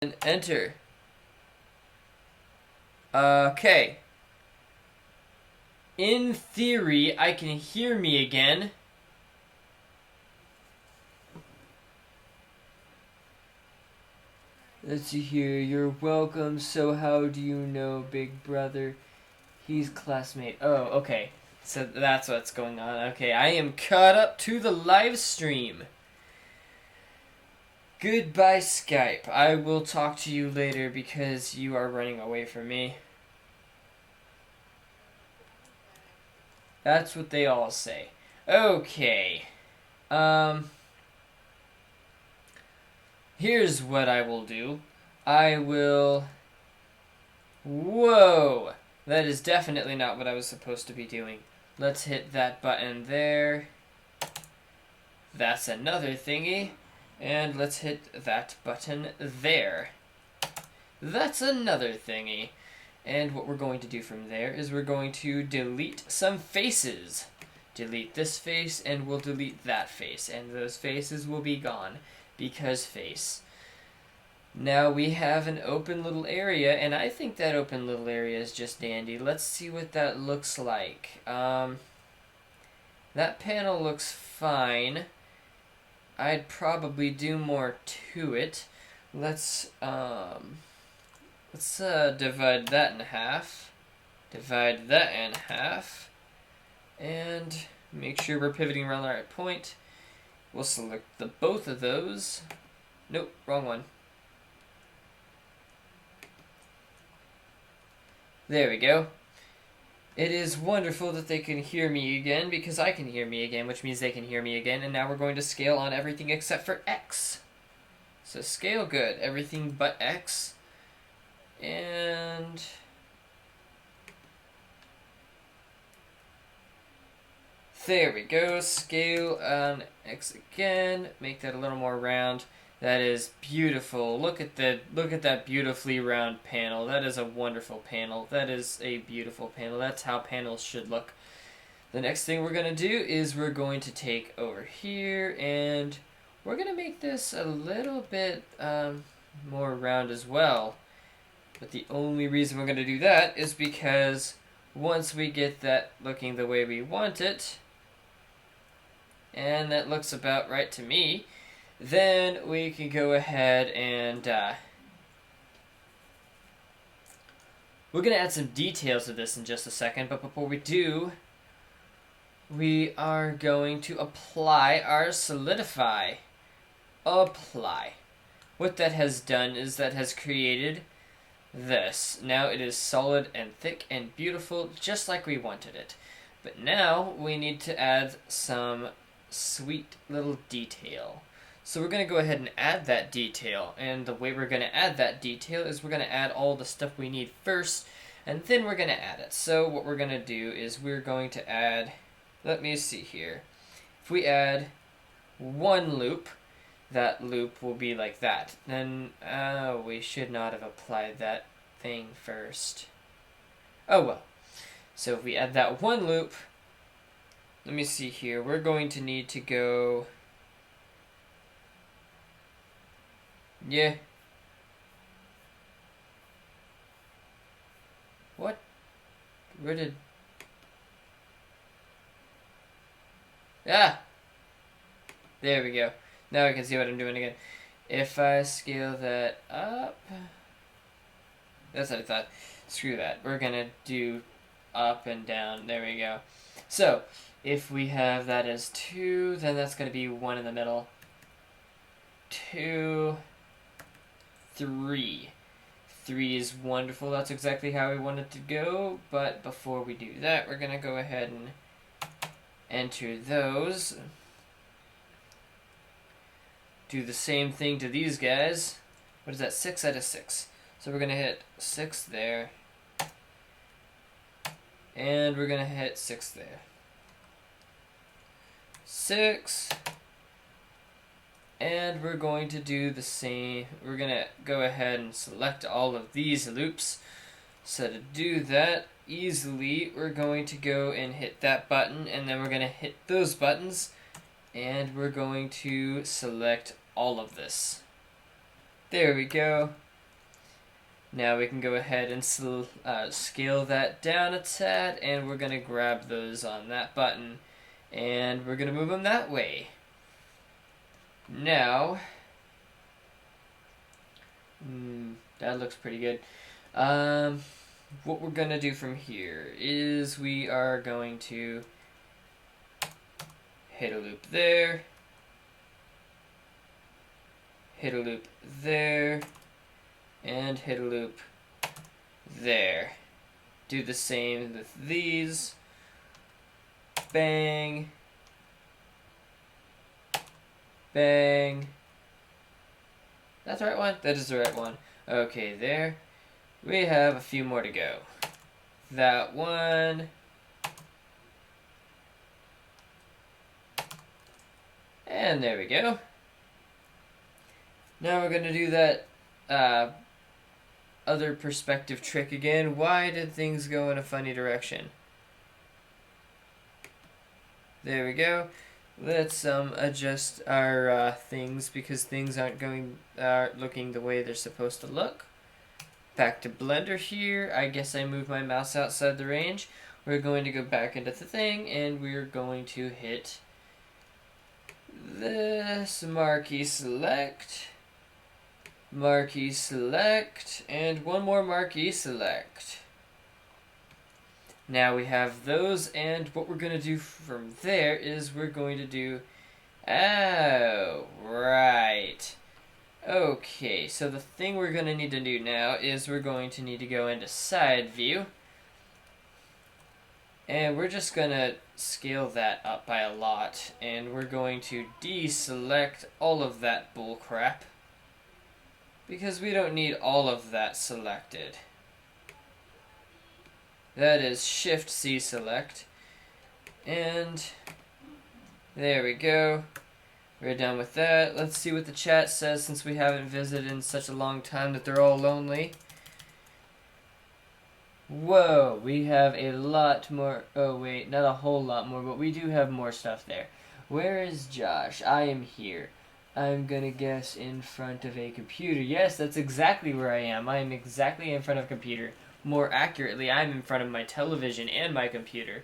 And enter. Okay. In theory, I can hear me again. Let's see here. You're welcome. So how do you know Big Brother? He's classmate. Oh, okay. So that's what's going on. Okay, I am caught up to the live stream. Goodbye, Skype. I will talk to you later because you are running away from me. That's what they all say. Okay. Here's what I will do. I will... Whoa! That is definitely not what I was supposed to be doing. Let's hit that button there. That's another thingy. And let's hit that button there. That's another thingy. And what we're going to do from there is we're going to delete some faces. Delete this face and we'll delete that face. And those faces will be gone because face. Now we have an open little area, and I think that open little area is just dandy. Let's see what that looks like. That panel looks fine. I'd probably do more to it. Let's divide that in half. Divide that in half. And make sure we're pivoting around the right point. We'll select both of those. Nope, wrong one. There we go. It is wonderful that they can hear me again because I can hear me again, which means they can hear me again. And now we're going to scale on everything except for X. So scale good. Everything but X. And... there we go. Scale on X again. Make that a little more round. That is beautiful. Look at that beautifully round panel. That is a wonderful panel. That is a beautiful panel. That's how panels should look. The next thing we're going to do is we're going to take over here and we're going to make this a little bit more round as well. But the only reason we're going to do that is because once we get that looking the way we want it, and that looks about right to me, then we can go ahead and we're going to add some details to this in just a second, but before we do, we are going to apply our solidify. Apply. What that has done is that has created this. Now it is solid and thick and beautiful, just like we wanted it. But now we need to add some sweet little detail. So we're going to go ahead and add that detail, and the way we're going to add that detail is we're going to add all the stuff we need first, and then we're going to add it. So what we're going to do is we're going to add, let me see here, if we add one loop, that loop will be like that. Then, we should not have applied that thing first. Oh well. So if we add that one loop, let me see here, we're going to need to go... yeah. What? Where did... ah! There we go. Now I can see what I'm doing again. If I scale that up... that's what I thought. Screw that. We're gonna do up and down. There we go. So, if we have that as 2, then that's gonna be 1 in the middle. 2... 3. 3 is wonderful. That's exactly how we want it to go. But before we do that, we're going to go ahead and enter those. Do the same thing to these guys. What is that? 6 out of 6. So we're going to hit 6 there. And we're going to hit 6 there. 6... and we're going to do the same. We're going to go ahead and select all of these loops. So to do that easily, we're going to go and hit that button, and then we're going to hit those buttons, and we're going to select all of this. There we go. Now we can go ahead and scale that down a tad, and we're going to grab those on that button, and we're going to move them that way. Now, that looks pretty good. What we're going to do from here is we are going to hit a loop there, hit a loop there, and hit a loop there. Do the same with these. Bang, bang. That's the right one? That is the right one. Okay, there. We have a few more to go. That one. And there we go. Now we're going to do that other perspective trick again. Why did things go in a funny direction? There we go. Let's adjust our things because things aren't looking the way they're supposed to look. Back to Blender here. I guess I moved my mouse outside the range. We're going to go back into the thing, and we're going to hit this marquee select, and one more marquee select. Now we have those, and what we're going to do from there is we're going to do... Oh, right. Okay, so the thing we're going to need to do now is we're going to need to go into side view. And we're just going to scale that up by a lot, and we're going to deselect all of that bullcrap because we don't need all of that selected. That is Shift-C select. And there we go. We're done with that. Let's see what the chat says since we haven't visited in such a long time that they're all lonely. Whoa, we have a lot more. Oh wait, not a whole lot more, but we do have more stuff there. Where is Josh? I am here. I'm gonna guess in front of a computer. Yes, that's exactly where I am. I am exactly in front of a computer. More accurately, I'm in front of my television and my computer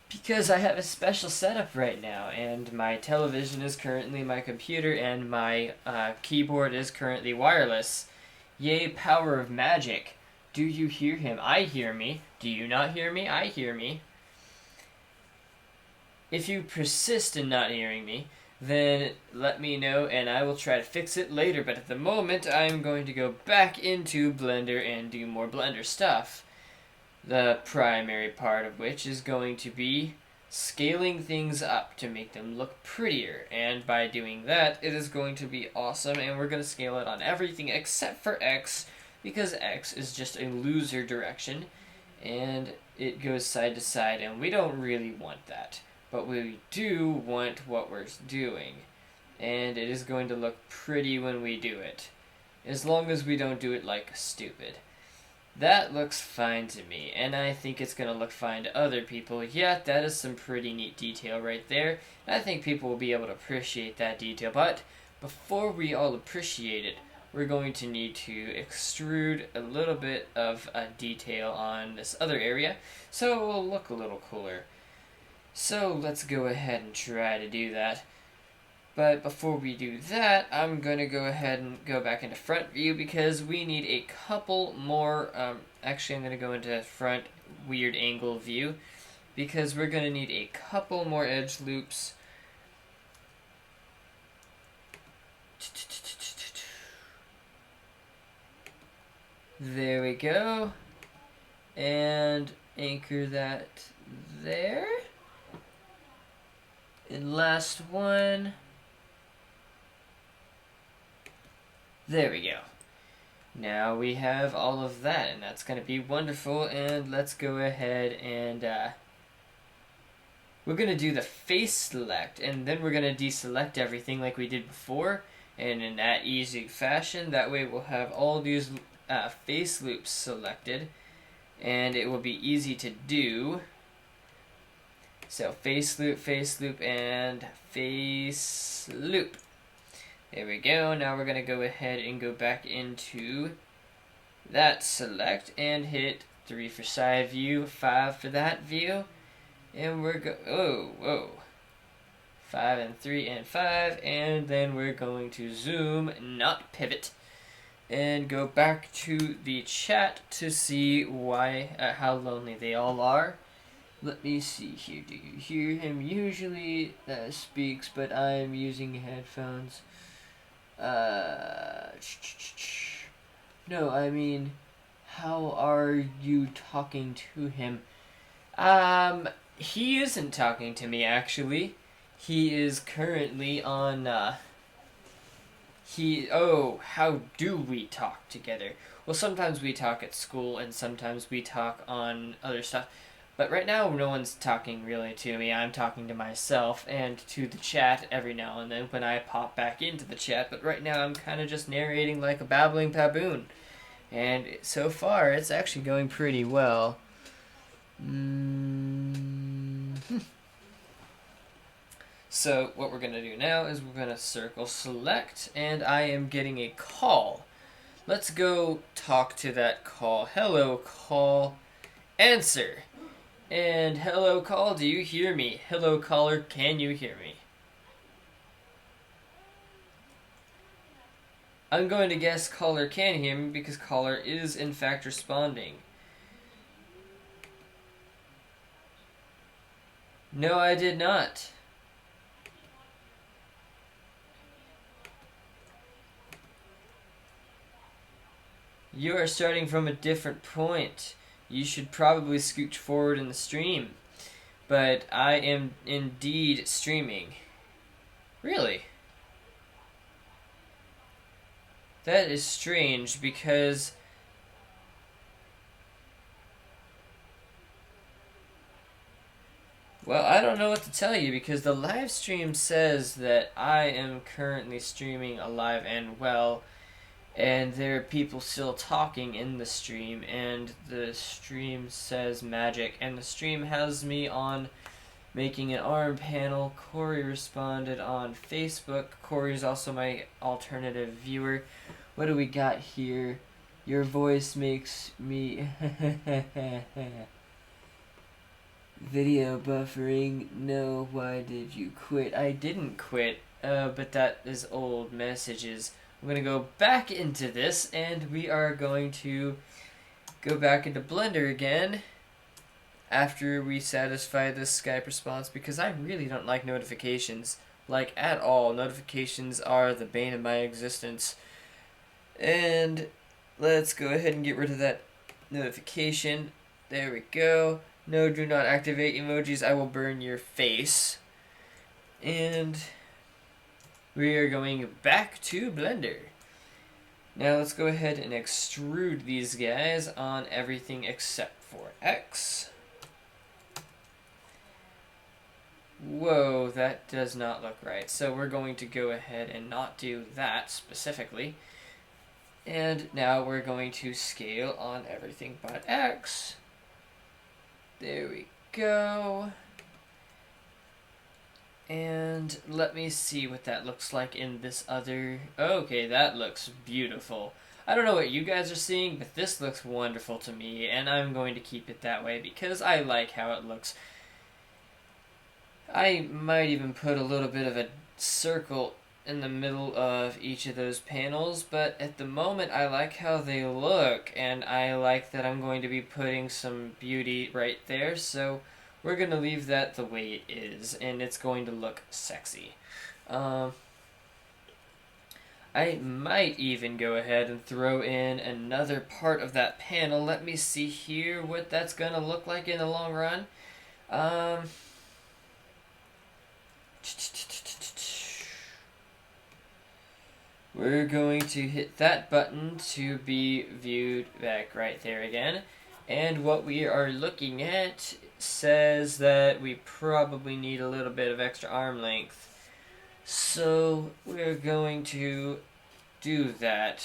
because I have a special setup right now, and my television is currently my computer, and my keyboard is currently wireless. Yay, power of magic. Do you hear him? I hear me. Do you not hear me? I hear me. If you persist in not hearing me, then let me know and I will try to fix it later, but at the moment I'm going to go back into Blender and do more Blender stuff. The primary part of which is going to be scaling things up to make them look prettier, and by doing that it is going to be awesome, and we're going to scale it on everything except for X, because X is just a loser direction and it goes side to side, and we don't really want that. But we do want what we're doing, and it is going to look pretty when we do it, as long as we don't do it like stupid. That looks fine to me, and I think it's going to look fine to other people. Yeah, that is some pretty neat detail right there. I think people will be able to appreciate that detail, but before we all appreciate it, we're going to need to extrude a little bit of detail on this other area, so it will look a little cooler. So let's go ahead and try to do that. But before we do that, I'm going to go ahead and go back into front view because we need a couple more, actually I'm going to go into front weird angle view because we're going to need a couple more edge loops. There we go. And anchor that there. And last one. There we go. Now we have all of that, and that's going to be wonderful. And let's go ahead and we're going to do the face select, and then we're going to deselect everything like we did before, and in that easy fashion. That way we'll have all these face loops selected, and it will be easy to do. So face loop, and face loop. There we go. Now we're going to go ahead and go back into that select and hit 3 for side view, 5 for that view. And we're whoa. 5 and 3 and 5. And then we're going to zoom, not pivot. And go back to the chat to see how lonely they all are. Let me see here. Do you hear him? Usually speaks, but I'm using headphones. No, I mean, how are you talking to him? He isn't talking to me, actually. He is currently on, how do we talk together? Well, sometimes we talk at school, and sometimes we talk on other stuff. But right now, no one's talking really to me. I'm talking to myself and to the chat every now and then when I pop back into the chat. But right now, I'm kind of just narrating like a babbling baboon. And so far, it's actually going pretty well. So what we're going to do now is we're going to circle select, and I am getting a call. Let's go talk to that call. Hello, call. Answer. And hello, call, do you hear me? Hello, caller, can you hear me? I'm going to guess caller can hear me because caller is in fact responding. No, I did not. You are starting from a different point. You should probably scooch forward in the stream. But I am indeed streaming. Really? That is strange because well, I don't know what to tell you because the live stream says that I am currently streaming alive and well. And there are people still talking in the stream, and the stream says magic, and the stream has me on making an arm panel. Corey responded on Facebook. Corey's also my alternative viewer. What do we got here? Your voice makes me... Video buffering. No, why did you quit? I didn't quit, but that is old messages. I'm going to go back into this, and we are going to go back into Blender again after we satisfy this Skype response, because I really don't like notifications, like at all. Notifications are the bane of my existence. And let's go ahead and get rid of that notification. There we go. No, do not activate emojis. I will burn your face. And we are going back to Blender. Now let's go ahead and extrude these guys on everything except for X. Whoa, that does not look right. So we're going to go ahead and not do that specifically. And now we're going to scale on everything but X. There we go. And let me see what that looks like in this other... Okay, that looks beautiful. I don't know what you guys are seeing, but this looks wonderful to me, and I'm going to keep it that way because I like how it looks. I might even put a little bit of a circle in the middle of each of those panels, but at the moment I like how they look, and I like that I'm going to be putting some beauty right there, so we're going to leave that the way it is, and it's going to look sexy. I might even go ahead and throw in another part of that panel. Let me see here what that's going to look like in the long run. We're going to hit that button to be viewed back right there again. And what we are looking at says that we probably need a little bit of extra arm length. So we're going to do that.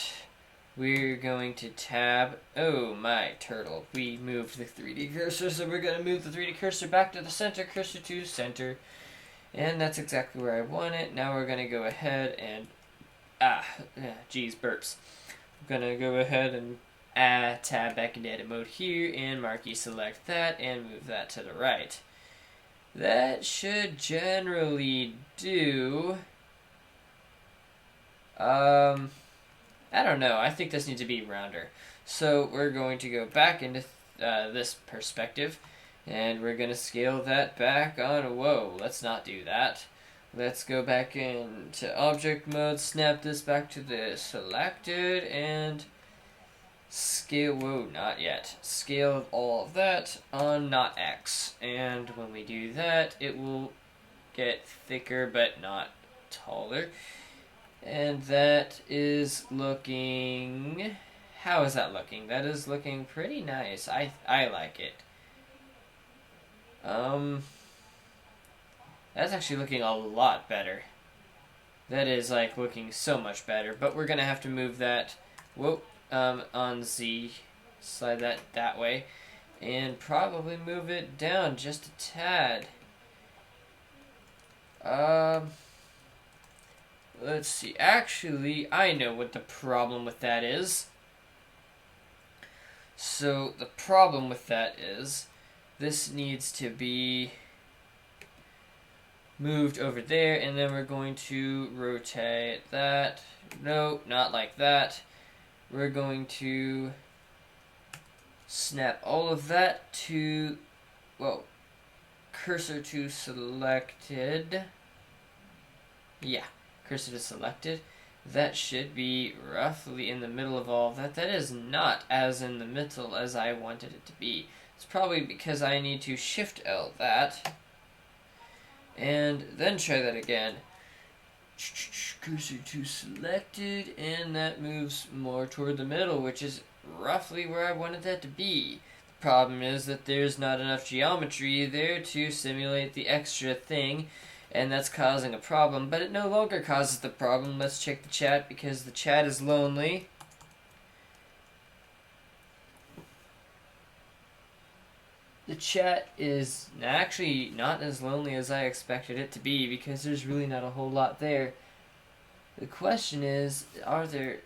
We're going to tab. Oh my turtle. We moved the 3D cursor, so we're going to move the 3D cursor back to the center, cursor to center. And that's exactly where I want it. Now we're going to go ahead and... geez, burps. I'm going to go ahead and tab back into edit mode here, and marquee select that, and move that to the right. That should generally do. I don't know. I think this needs to be rounder. So we're going to go back into this perspective, and we're going to scale that back on. Whoa, let's not do that. Let's go back into object mode, snap this back to the selected, and scale. Whoa, not yet. Scale all of that on not X. And when we do that, it will get thicker but not taller. And that is looking... How is that looking? That is looking pretty nice. I like it. That's actually looking a lot better. That is like looking so much better. But we're gonna have to move that on Z. Slide that way. And probably move it down just a tad. Let's see. Actually, I know what the problem with that is. So, the problem with that is this needs to be moved over there, and then we're going to rotate that. No, not like that. We're going to snap all of that to, well, cursor to selected. Yeah, cursor to selected. That should be roughly in the middle of all of that. That is not as in the middle as I wanted it to be. It's probably because I need to Shift L that. And then try that again. Cursor to selected, and that moves more toward the middle, which is roughly where I wanted that to be. The problem is that there's not enough geometry there to simulate the extra thing, and that's causing a problem, but it no longer causes the problem. Let's check the chat, because the chat is lonely. The chat is actually not as lonely as I expected it to be, because there's really not a whole lot there. The question is, are there...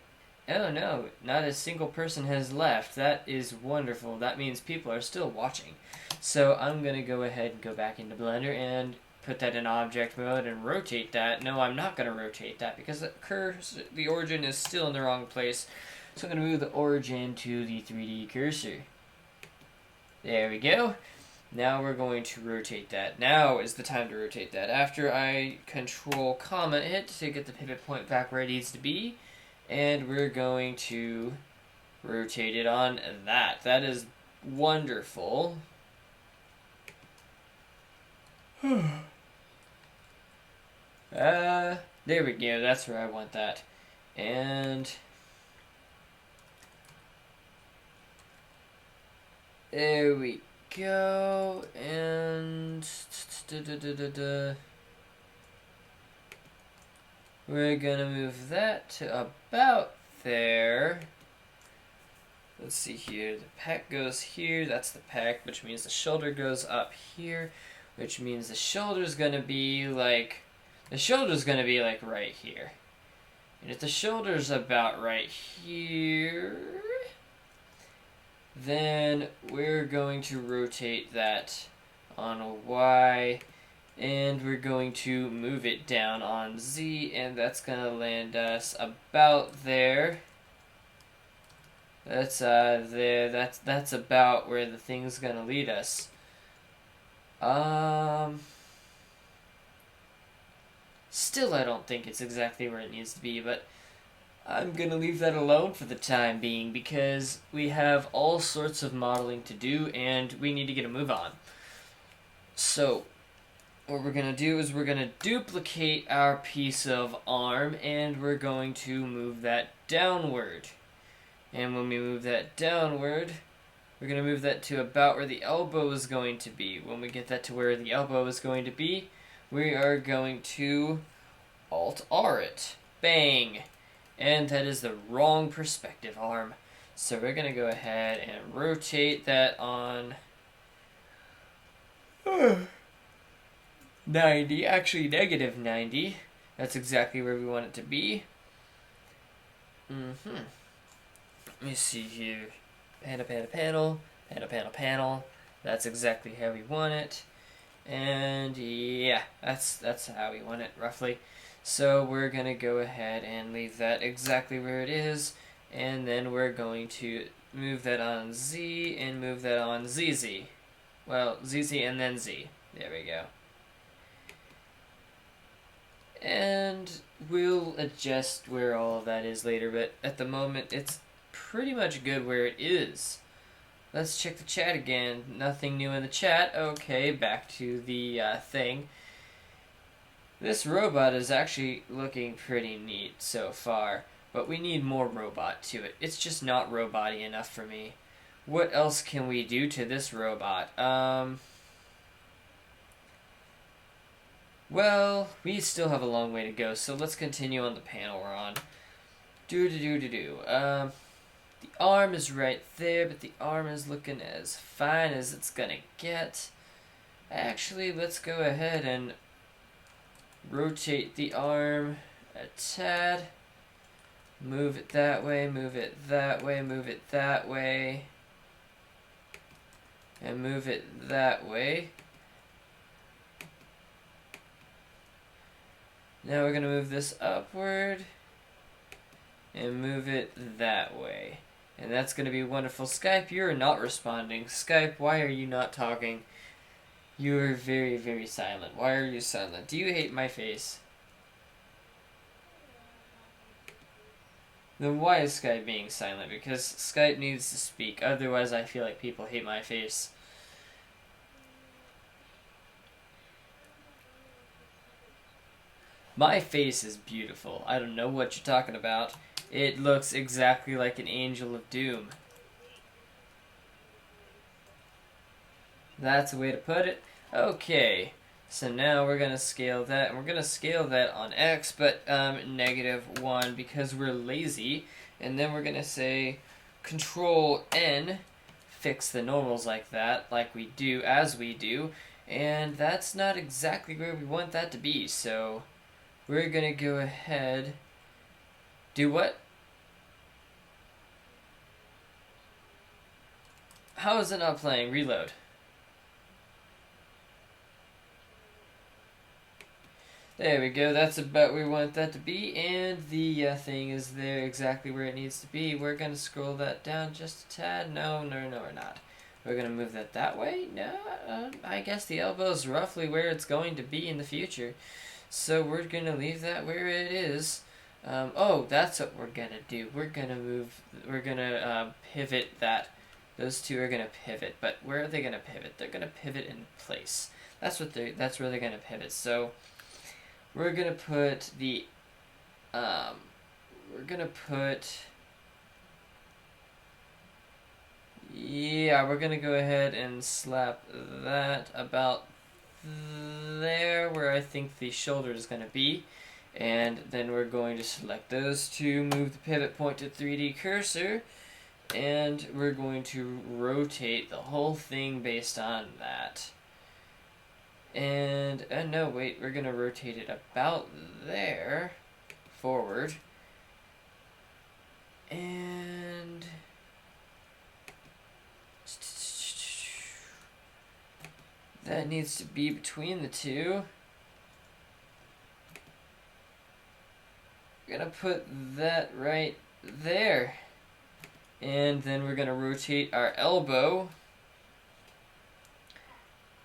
Oh no, not a single person has left. That is wonderful. That means people are still watching. So I'm going to go ahead and go back into Blender and put that in object mode and rotate that. No, I'm not going to rotate that because the origin is still in the wrong place. So I'm going to move the origin to the 3D cursor. There we go. Now we're going to rotate that. Now is the time to rotate that. After I Control Comma hit to get the pivot point back where it needs to be. And we're going to rotate it on that. That is wonderful. There we go. That's where I want that. And there we go. And we're gonna move that to about there. Let's see here. The pec goes here. That's the pec, which means the shoulder goes up here, which means the shoulder's gonna be like right here. And if the shoulder's about right here, then we're going to rotate that on a Y, and we're going to move it down on Z, and that's gonna land us about there. That's there. That's about where the thing's gonna lead us. Still, I don't think it's exactly where it needs to be, but I'm gonna leave that alone for the time being because we have all sorts of modeling to do, and we need to get a move on. So what we're going to do is we're going to duplicate our piece of arm, and we're going to move that downward. And when we move that downward, we're going to move that to about where the elbow is going to be. When we get that to where the elbow is going to be, we are going to Alt-R it. Bang! And that is the wrong perspective arm. So we're going to go ahead and rotate that on 90, actually negative 90. That's exactly where we want it to be. Let me see here. Panel, panel, panel, panel, panel, panel. That's exactly how we want it. And yeah, that's how we want it roughly. So we're gonna go ahead and leave that exactly where it is, and then we're going to move that on Z and move that on ZZ. Well, ZZ and then Z. There we go. And we'll adjust where all of that is later, but at the moment it's pretty much good where it is. Let's check the chat again. Nothing new in the chat. Okay, back to the thing. This robot is actually looking pretty neat so far, but we need more robot to it. It's just not robot-y enough for me. What else can we do to this robot? Well, we still have a long way to go, so let's continue on the panel we're on. The arm is right there, but the arm is looking as fine as it's gonna get. Actually, let's go ahead and rotate the arm a tad. Move it that way, move it that way, move it that way. And move it that way. Now we're going to move this upward and move it that way. And that's going to be wonderful. Skype, you're not responding. Skype, why are you not talking? You are very, very silent. Why are you silent? Do you hate my face? Then why is Skype being silent? Because Skype needs to speak. Otherwise, I feel like people hate my face. My face is beautiful. I don't know what you're talking about. It looks exactly like an angel of doom. That's a way to put it. Okay, so now we're going to scale that, and we're going to scale that on X, but -1 because we're lazy. And then we're going to say Control N, fix the normals like that, like we do, as we do. And that's not exactly where we want that to be, so we're going to go ahead. Do what? How is it not playing? Reload. There we go. That's about where we want that to be. And the thing is there exactly where it needs to be. We're going to scroll that down just a tad. No, we're not. We're going to move that way. No, I guess the elbow is roughly where it's going to be in the future. So we're going to leave that where it is. Oh, that's what we're going to do. We're going to pivot that. Those two are going to pivot. But where are they going to pivot? They're going to pivot in place. That's where they're going to pivot. So we're going to put the, we're going to go ahead and slap that about there where I think the shoulder is going to be. And then we're going to select those two, move the pivot point to 3D cursor, and we're going to rotate the whole thing based on that. And, no, wait, we're going to rotate it about there, forward. And that needs to be between the two. We're going to put that right there. And then we're going to rotate our elbow.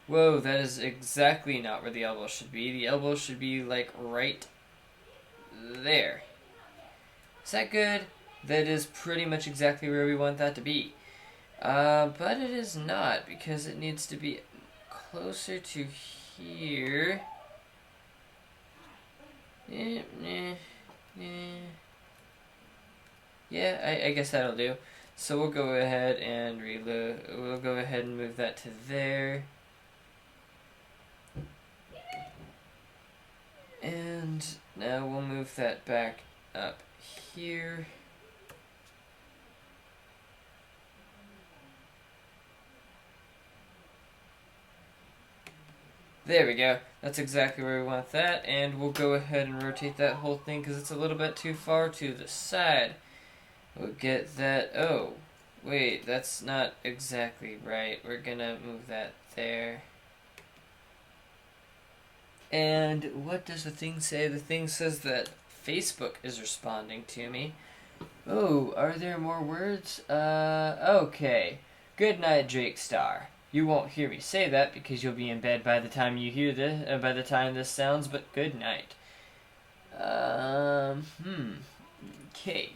Whoa, that is exactly not where the elbow should be. The elbow should be like right there. Is that good? That is pretty much exactly where we want that to be. But it is not, because it needs to be closer to here. Yeah, I guess that'll do. So we'll go ahead and reload. We'll go ahead and move that to there. And now we'll move that back up here. There we go. That's exactly where we want that. And we'll go ahead and rotate that whole thing because it's a little bit too far to the side. We'll get that. Oh, wait, that's not exactly right. We're gonna move that there. And what does the thing say? The thing says that Facebook is responding to me. Oh, are there more words? Okay. Good night, Drake Star. You won't hear me say that because you'll be in bed by the time you hear this, by the time this sounds, but good night. Okay.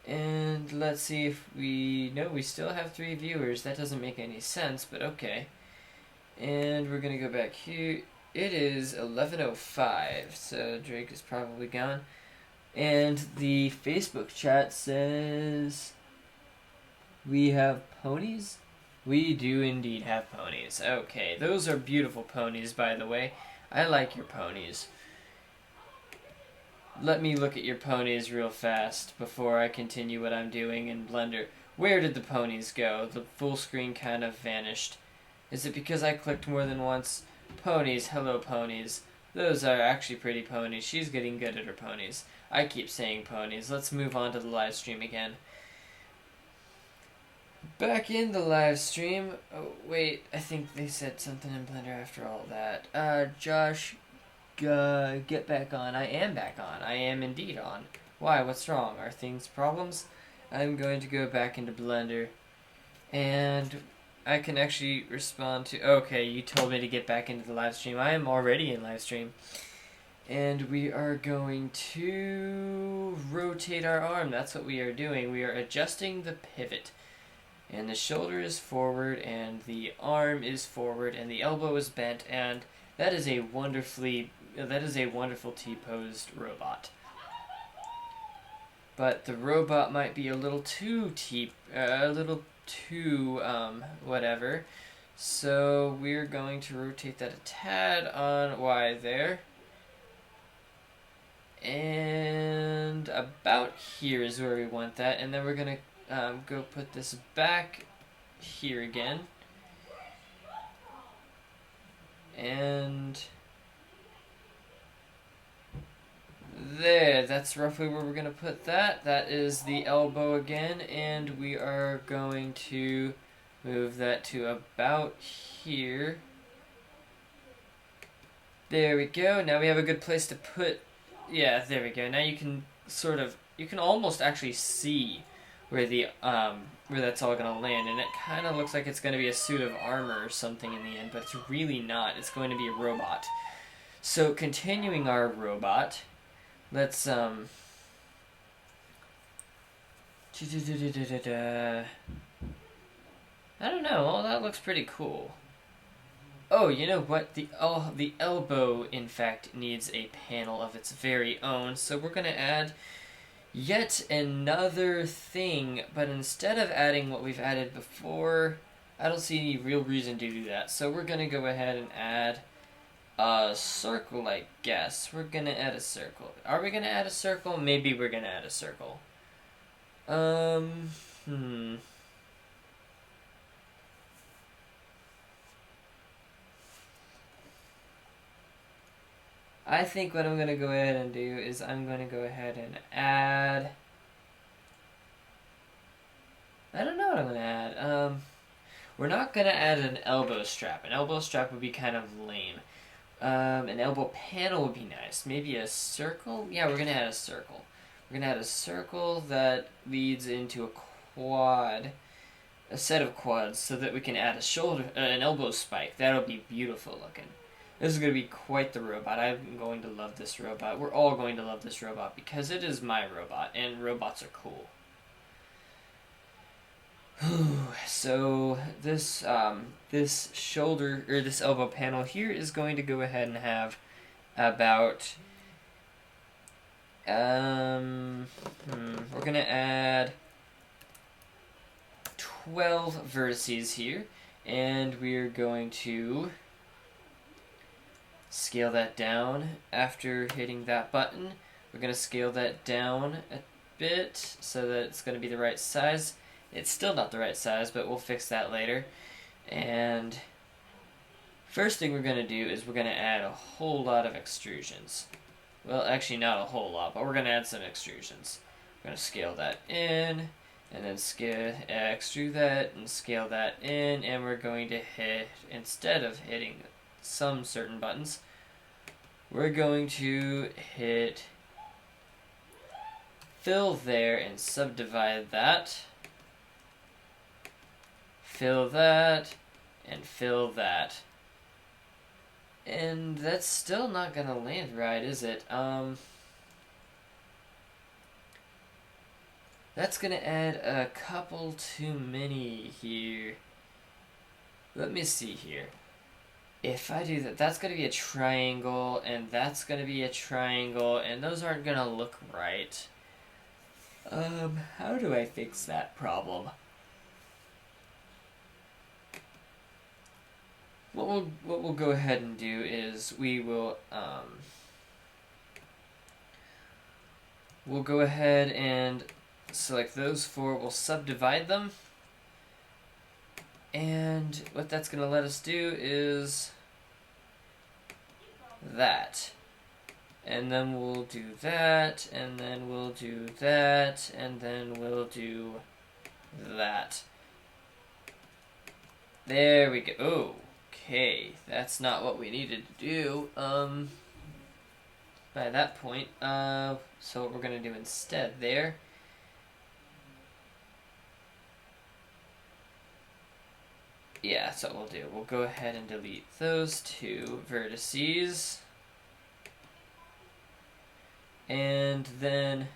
And let's see if we... No, we still have 3 viewers. That doesn't make any sense, but okay. And we're gonna go back here. It is 11:05, so Drake is probably gone. And the Facebook chat says... We have ponies? We do indeed have ponies. Okay, those are beautiful ponies, by the way. I like your ponies. Let me look at your ponies real fast before I continue what I'm doing in Blender. Where did the ponies go? The full screen kind of vanished. Is it because I clicked more than once? Ponies, hello ponies. Those are actually pretty ponies. She's getting good at her ponies. I keep saying ponies. Let's move on to the live stream again. Back in the live stream. Oh, wait. I think they said something in Blender after all that. Josh, get back on. I am back on. I am indeed on. Why? What's wrong? Are things problems? I'm going to go back into Blender. And I can actually respond to... Okay, you told me to get back into the live stream. I am already in live stream. And we are going to rotate our arm. That's what we are doing. We are adjusting the pivot. And the shoulder is forward, and the arm is forward, and the elbow is bent, and that is a wonderful T-posed robot. But the robot might be a little too whatever. So we're going to rotate that a tad on Y there. And about here is where we want that, and then we're going to go put this back here again. And there, that's roughly where we're going to put that. That is the elbow again, and we are going to move that to about here. There we go. Now we have a good place to put... Yeah, there we go. Now you can you can almost actually see where that's all gonna land, and it kind of looks like it's gonna be a suit of armor or something in the end, but it's really not. It's going to be a robot. So continuing our robot, let's I don't know. Oh, that looks pretty cool. Oh, you know what? The elbow, in fact, needs a panel of its very own, so we're gonna add yet another thing, but instead of adding what we've added before, I don't see any real reason to do that. So we're going to go ahead and add a circle, I guess. We're going to add a circle. Are we going to add a circle? Maybe we're going to add a circle. I think what I'm going to go ahead and do is I'm going to go ahead and add... I don't know what I'm going to add. We're not going to add an elbow strap. An elbow strap would be kind of lame. An elbow panel would be nice. Maybe a circle? Yeah, we're going to add a circle. We're going to add a circle that leads into a quad. A set of quads so that we can add an elbow spike. That'll be beautiful looking. This is going to be quite the robot. I'm going to love this robot. We're all going to love this robot because it is my robot, and robots are cool. So this shoulder, or this elbow panel here is going to go ahead and have about... we're going to add 12 vertices here, and we're going to scale that down after hitting that button. We're going to scale that down a bit so that it's going to be the right size. It's still not the right size, but we'll fix that later. And first thing we're going to do is we're going to add a whole lot of extrusions. Well, actually not a whole lot, but we're going to add some extrusions. We're going to scale that in, and then extrude that and scale that in, and we're going to hit, instead of hitting some certain buttons, we're going to hit fill there and subdivide that. Fill that and fill that. And that's still not gonna land right, is it? That's gonna add a couple too many here. Let me see here. If I do that, that's gonna be a triangle, and that's gonna be a triangle, and those aren't gonna look right. How do I fix that problem? What we'll go ahead and do is we'll go ahead and select those four. We'll subdivide them, and what that's going to let us do is that, and then we'll do that, and then we'll do that, and then we'll do that. There we go. Oh. Okay, that's not what we needed to do, by that point, so what we're going to do instead there, yeah, that's what we'll do. We'll go ahead and delete those two vertices, and then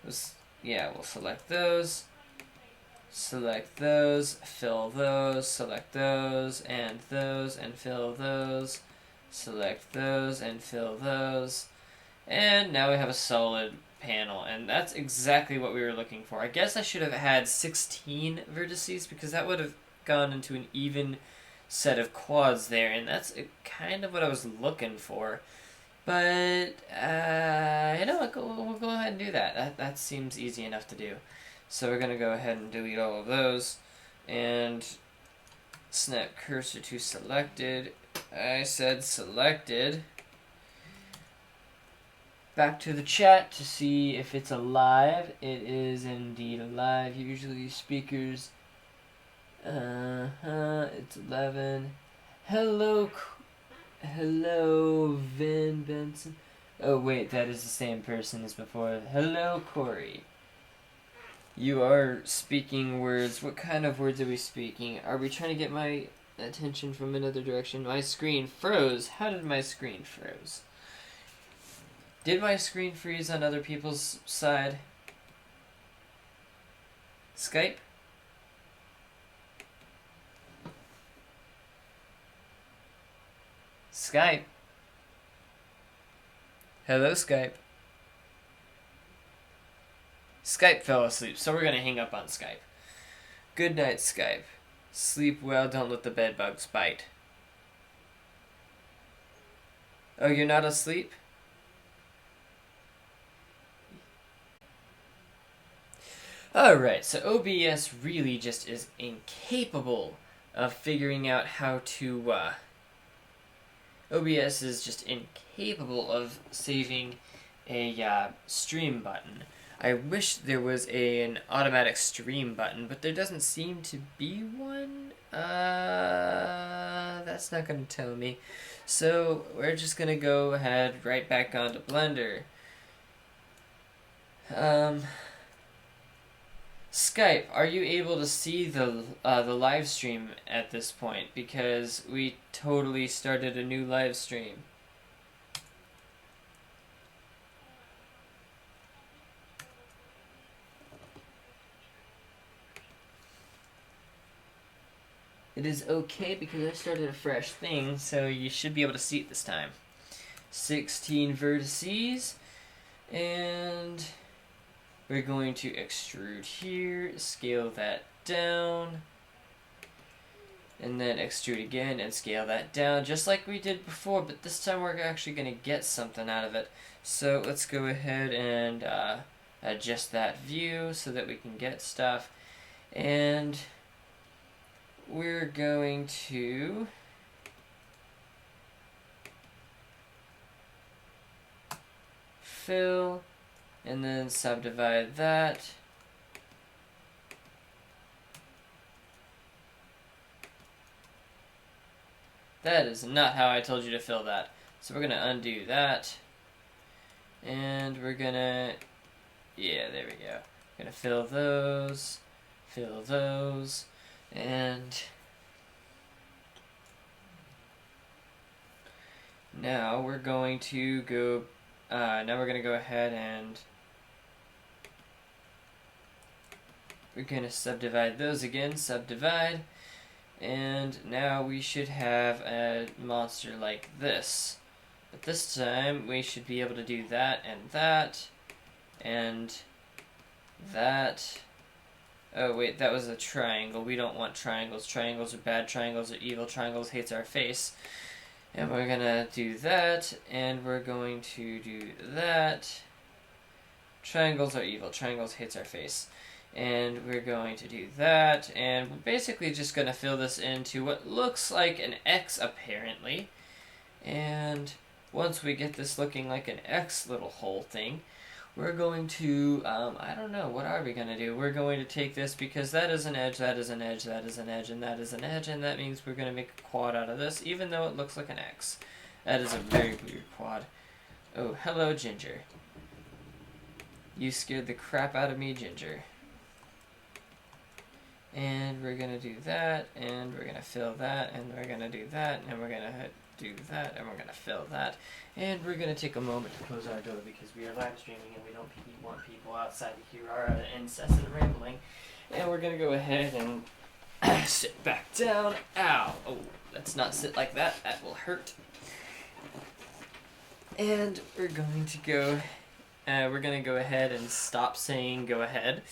we'll select those, fill those, select those, and fill those, select those, and fill those, and now we have a solid panel, and that's exactly what we were looking for. I guess I should have had 16 vertices, because that would have gone into an even set of quads there, and that's kind of what I was looking for. But, you know what, we'll go ahead and do that. That seems easy enough to do. So we're going to go ahead and delete all of those, and snap cursor to selected. I said selected. Back to the chat to see if it's alive. It is indeed alive. Usually speakers, it's 11. Hello, Vin Benson. Oh, wait, that is the same person as before. Hello, Corey. You are speaking words. What kind of words are we speaking? Are we trying to get my attention from another direction? My screen froze. How did my screen froze? Did my screen freeze on other people's side? Skype? Skype. Hello, Skype. Skype fell asleep, so we're going to hang up on Skype. Good night, Skype. Sleep well, don't let the bed bugs bite. Oh, you're not asleep? Alright, so OBS really just is incapable of figuring out how to, OBS is just incapable of saving a stream button. I wish there was an automatic stream button, but there doesn't seem to be one. That's not going to tell me. So we're just going to go ahead right back onto Blender. Skype, are you able to see the live stream at this point? Because we totally started a new live stream. It is okay because I started a fresh thing, so you should be able to see it this time. 16 vertices, and we're going to extrude here, scale that down, and then extrude again and scale that down, just like we did before, but this time we're actually going to get something out of it. So let's go ahead and adjust that view so that we can get stuff, and we're going to fill, and then subdivide that. That is not how I told you to fill that. So we're going to undo that. And we're going to, yeah, there we go. Going to fill those, and now we're going to go, ahead and we're going to subdivide those again, subdivide. And now we should have a monster like this. But this time we should be able to do that and that. And that. Oh wait, that was a triangle. We don't want triangles. Triangles are bad. Triangles are evil. Triangles hates our face. And we're gonna do that. And we're going to do that. Triangles are evil. Triangles hates our face. And we're going to do that, and we're basically just going to fill this into what looks like an X, apparently. And once we get this looking like an X little hole thing, we're going to, I don't know, what are we going to do? We're going to take this, because that is an edge, that is an edge, that is an edge, and that is an edge, and that means we're going to make a quad out of this, even though it looks like an X. That is a very weird quad. Oh, hello, Ginger. You scared the crap out of me, Ginger. And we're going to do that, and we're going to fill that, and we're going to do that, and we're going to do that, and we're going to fill that. And we're going to take a moment to close our door because we are live streaming and we don't want people outside to hear our incessant rambling. And we're going to go ahead and sit back down. Ow! Oh, let's not sit like that. That will hurt. And we're going to go ahead and stop saying go ahead.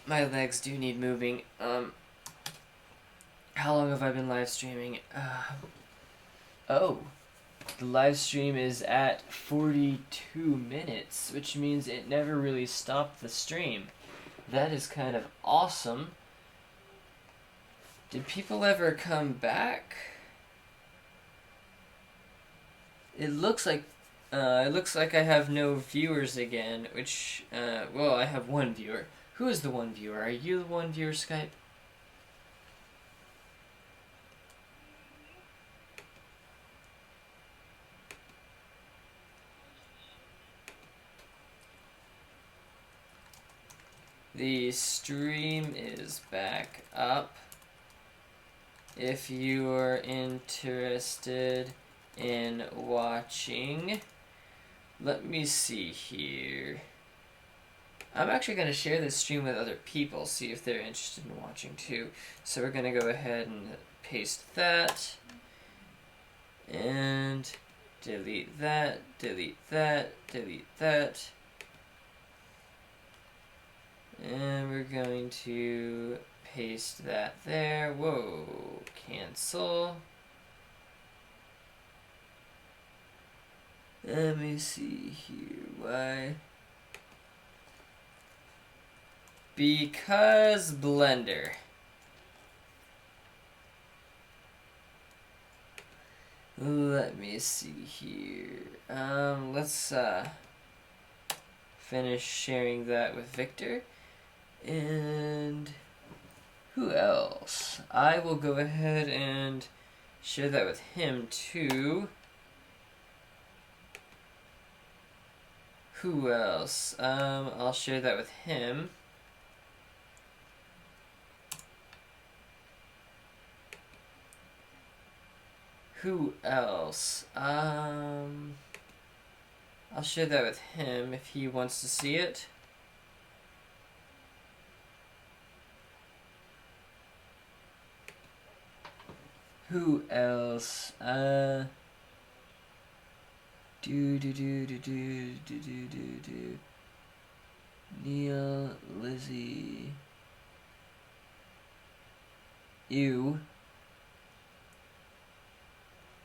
My legs do need moving. How long have I been live streaming? Oh, the live stream is at 42 minutes, which means it never really stopped the stream. That is kind of awesome. Did people ever come back? It looks like I have no viewers again, which, well, I have one viewer. Who is the one viewer? Are you the one viewer, Skype? The stream is back up. If you are interested in watching, let me see here. I'm actually going to share this stream with other people, see if they're interested in watching too. So we're going to go ahead and paste that, and delete that, delete that, delete that. And we're going to paste that there. Whoa, cancel. Let me see here. Why? Because Blender. Let me see here. Let's finish sharing that with Victor. And who else? I will go ahead and share that with him too. Who else? I'll share that with him. Who else? I'll share that with him if he wants to see it. Who else? Neil, Lizzie, you.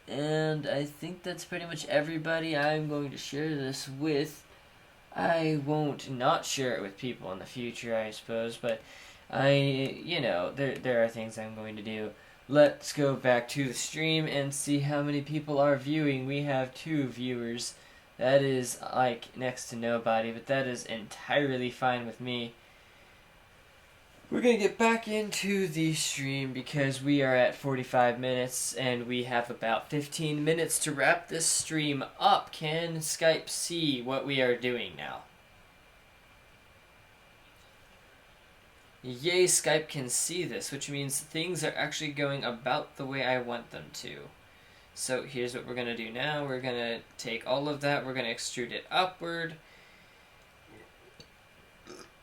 And I think that's pretty much everybody I'm going to share this with. I won't not share it with people in the future, I suppose, but there are things I'm going to do. let's go back to the stream and see how many people are viewing. We have 2 viewers. That is like next to nobody, but that is entirely fine with me. We're going to get back into the stream because we are at 45 minutes and we have about 15 minutes to wrap this stream up. Can Skype see what we are doing now? Yay, Skype can see this, which means things are actually going about the way I want them to. So here's what we're going to do now. We're going to take all of that, we're going to extrude it upward.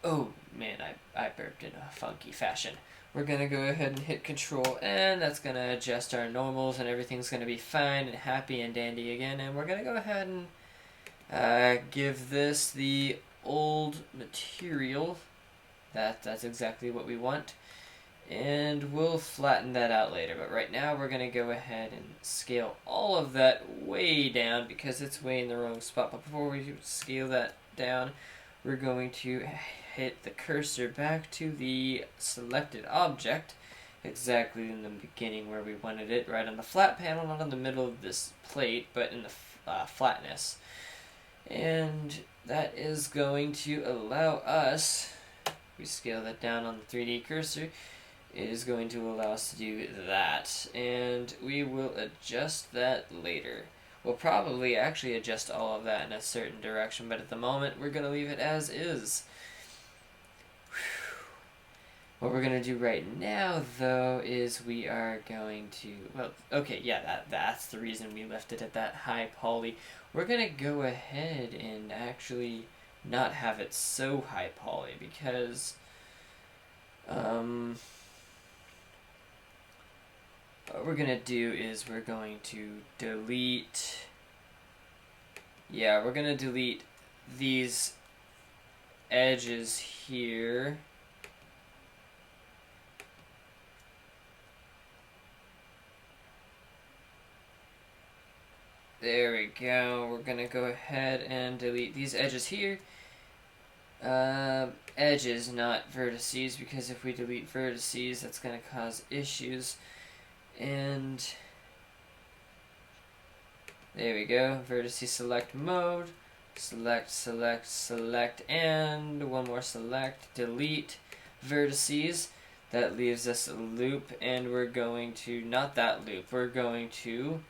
Oh man, I burped in a funky fashion. We're going to go ahead and hit Control N. That's going to adjust our normals and everything's going to be fine and happy and dandy again. And we're going to go ahead and give this the old material. That's exactly what we want. And we'll flatten that out later. But right now we're going to go ahead and scale all of that way down because it's way in the wrong spot. But before we scale that down, we're going to hit the cursor back to the selected object, exactly in the beginning where we wanted it, right on the flat panel, not in the middle of this plate, but in the flatness. And that is going to allow us, we scale that down on the 3D cursor, it is going to allow us to do that. And we will adjust that later. We'll probably actually adjust all of that in a certain direction, but at the moment we're going to leave it as is. What we're going to do right now, though, is we are going to, well, okay, yeah, that's the reason we left it at that high poly. We're going to go ahead and actually not have it so high poly because, what we're going to do is we're going to delete, yeah, we're going to delete these edges here. There we go. We're going to go ahead and delete these edges here. Edges, not vertices, because if we delete vertices, that's going to cause issues. And there we go. Vertices select mode. Select, select, select, and one more select. Delete vertices. That leaves us a loop, and we're going to, not that loop, we're going to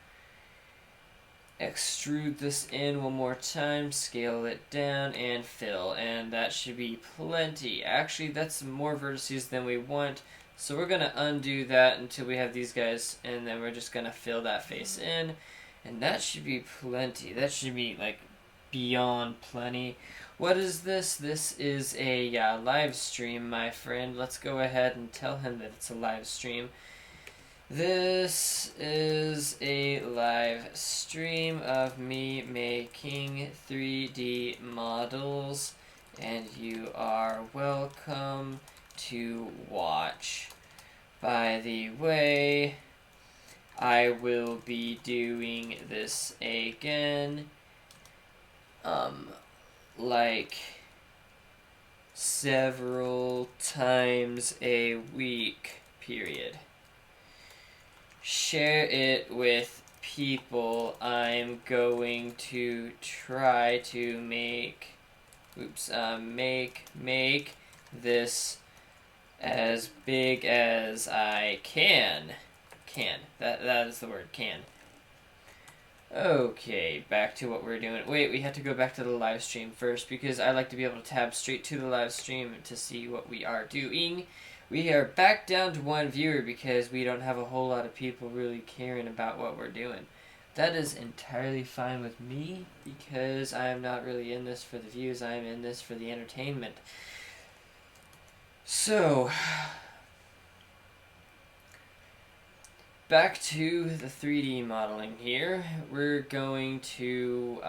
extrude this in one more time, scale it down, and fill, and that should be plenty. Actually, that's more vertices than we want, so we're going to undo that until we have these guys, and then we're just going to fill that face in, and that should be plenty. That should be, like, beyond plenty. What is this? This is a live stream, my friend. Let's go ahead and tell him that it's a live stream. This is a live stream of me making 3D models, and you are welcome to watch. By the way, I will be doing this again, like several times a week, period. Share it with people. I'm going to try to make this as big as I can. That is the word, can. Okay, back to what we're doing. Wait, we have to go back to the live stream first because I like to be able to tab straight to the live stream to see what we are doing. We are back down to 1 viewer because we don't have a whole lot of people really caring about what we're doing. That is entirely fine with me because I am not really in this for the views, I am in this for the entertainment. So, back to the 3D modeling here. We're going to,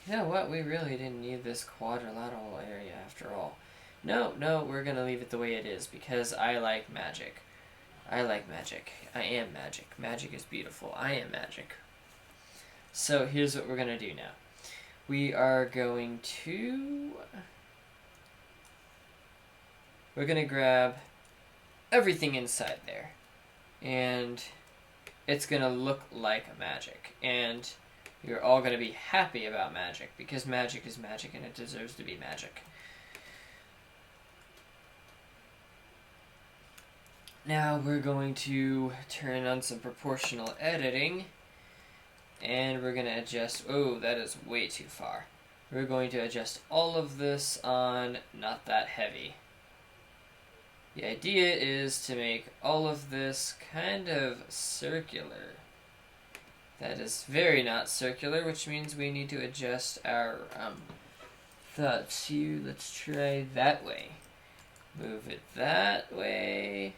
you know what? We really didn't need this quadrilateral area after all. No, we're going to leave it the way it is because I like magic. I like magic. I am magic. Magic is beautiful. I am magic. So here's what we're going to do now. We are going to we're going to grab everything inside there. And it's going to look like magic. And you're all going to be happy about magic, because magic is magic and it deserves to be magic. Now we're going to turn on some proportional editing, and we're going to adjust, oh, that is way too far. We're going to adjust all of this on not that heavy. The idea is to make all of this kind of circular. That is very not circular, which means we need to adjust our thoughts here. Let's try that way. Move it that way.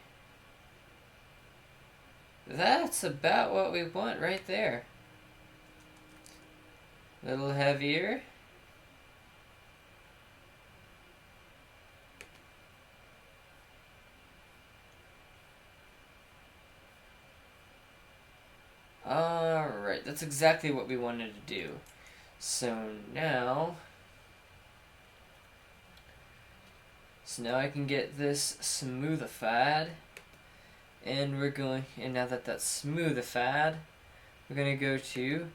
That's about what we want right there. A little heavier. Alright, that's exactly what we wanted to do. So now I can get this smoothified. And now that that's smoothified, we're going to go to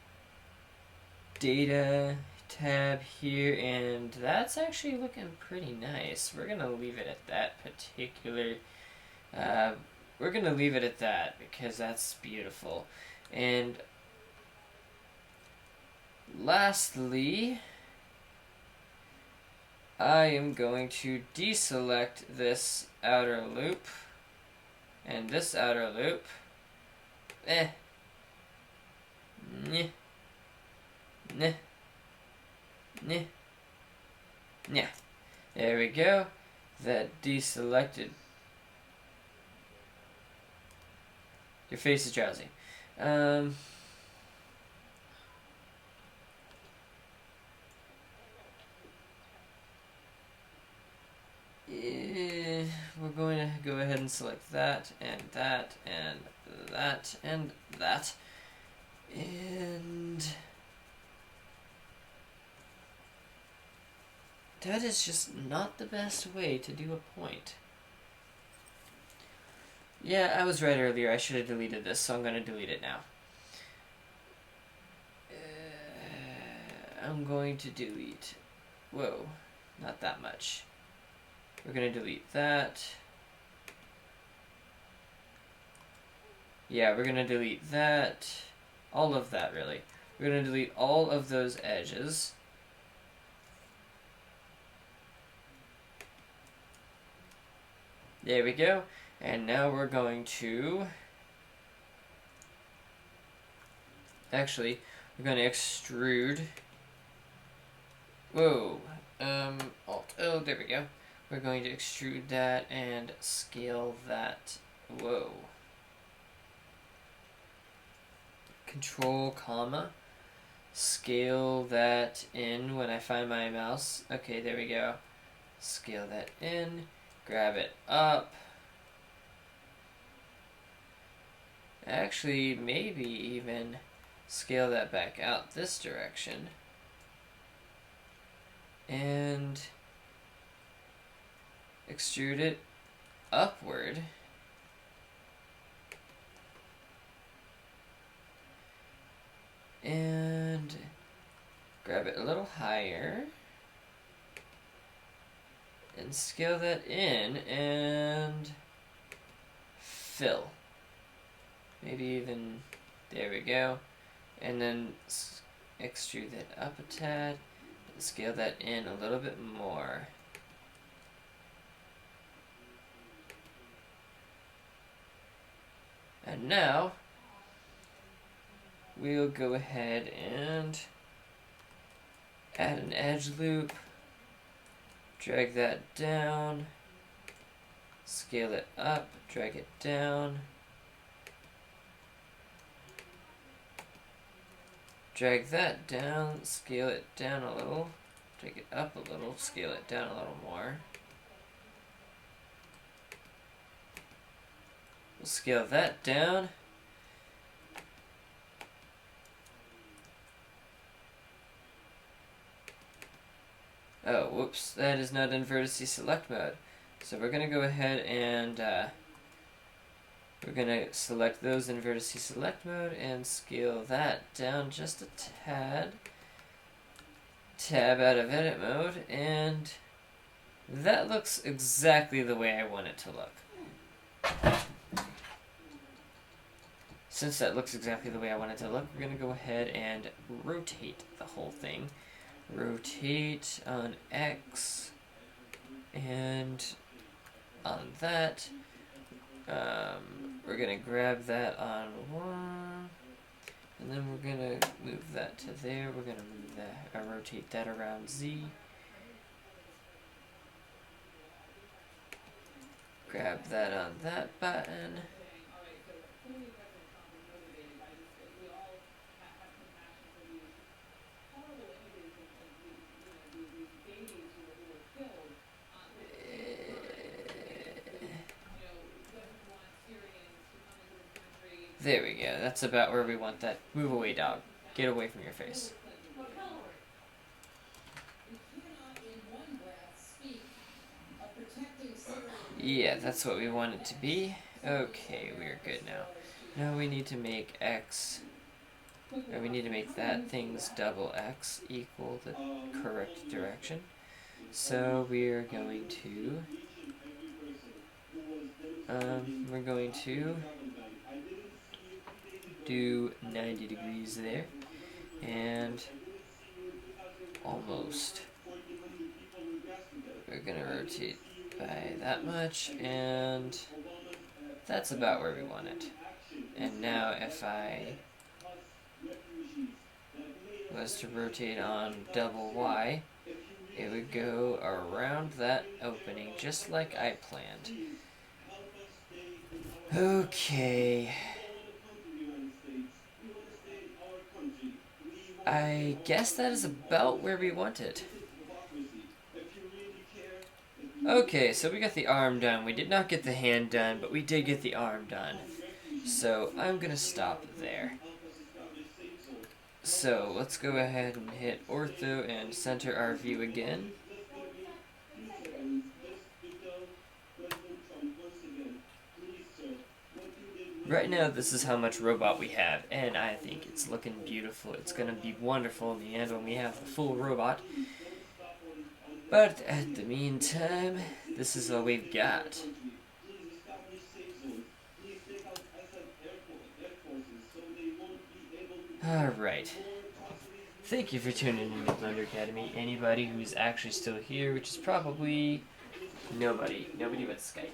Data tab here, and that's actually looking pretty nice. We're going to leave it at that particular, we're going to leave it at that because that's beautiful. And lastly, I am going to deselect this outer loop and this outer loop. Nah. Nah. Nah. Nah. There we go. That deselected. Your face is drowsy. We're going to go ahead and select that, and that, and that, and that. And that is just not the best way to do a point. Yeah, I was right earlier. I should have deleted this, so I'm going to delete it now. I'm going to delete... Whoa, not that much. We're going to delete that. Yeah, we're going to delete that. All of that, really. We're going to delete all of those edges. There we go. And now we're going to... Actually, we're going to extrude... Whoa. Alt. Oh, there we go. We're going to extrude that and scale that. Whoa. Control, comma. Scale that in when I find my mouse. Okay, there we go. Scale that in. Grab it up. Actually, maybe even scale that back out this direction. And extrude it upward. And grab it a little higher. And scale that in and fill. Maybe even, there we go. And then extrude that up a tad. And scale that in a little bit more. And now, we'll go ahead and add an edge loop. Drag that down. Scale it up. Drag it down. Drag that down. Scale it down a little. Drag it up a little. Scale it down a little more. We'll scale that down. Oh, whoops, that is not in vertice select mode. So we're going to go ahead and we're going to select those in vertice select mode and scale that down just a tad. Tab out of edit mode, and that looks exactly the way I want it to look. Since that looks exactly the way I want it to look, we're going to go ahead and rotate the whole thing. Rotate on X and on that. We're going to grab that on 1, and then we're going to move that to there. We're going to move that, rotate that around Z. Grab that on that button. There we go. That's about where we want that. Move away, dog. Get away from your face. Yeah, that's what we want it to be. Okay, we're good now. Now we need to make X, or we need to make that thing's double X equal the correct direction. So we're going to, we're going to do 90 degrees there, and almost. We're gonna rotate by that much, and that's about where we want it. And now if I was to rotate on double Y, it would go around that opening just like I planned. Okay. I guess that is about where we want it. Okay, so we got the arm done. We did not get the hand done, but we did get the arm done. So I'm going to stop there. So let's go ahead and hit ortho and center our view again. Right now, this is how much robot we have, and I think it's looking beautiful. It's going to be wonderful in the end when we have the full robot. But at the meantime, this is all we've got. Alright. Thank you for tuning in to Blender Academy. Anybody who's actually still here, which is probably nobody. Nobody but Skype.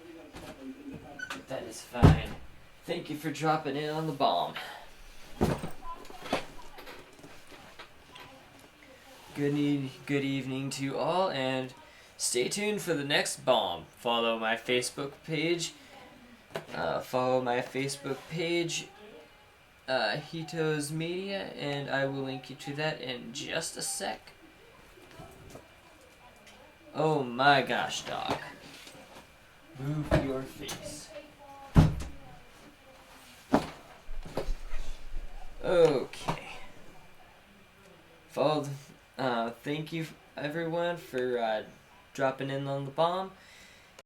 But that is fine. Thank you for dropping in on the BALM. Good evening to all, and stay tuned for the next BALM. Follow my Facebook page. Hito's Media, and I will link you to that in just a sec. Oh my gosh, dog. Move your face. Okay. Thank you everyone for dropping in on the BALM.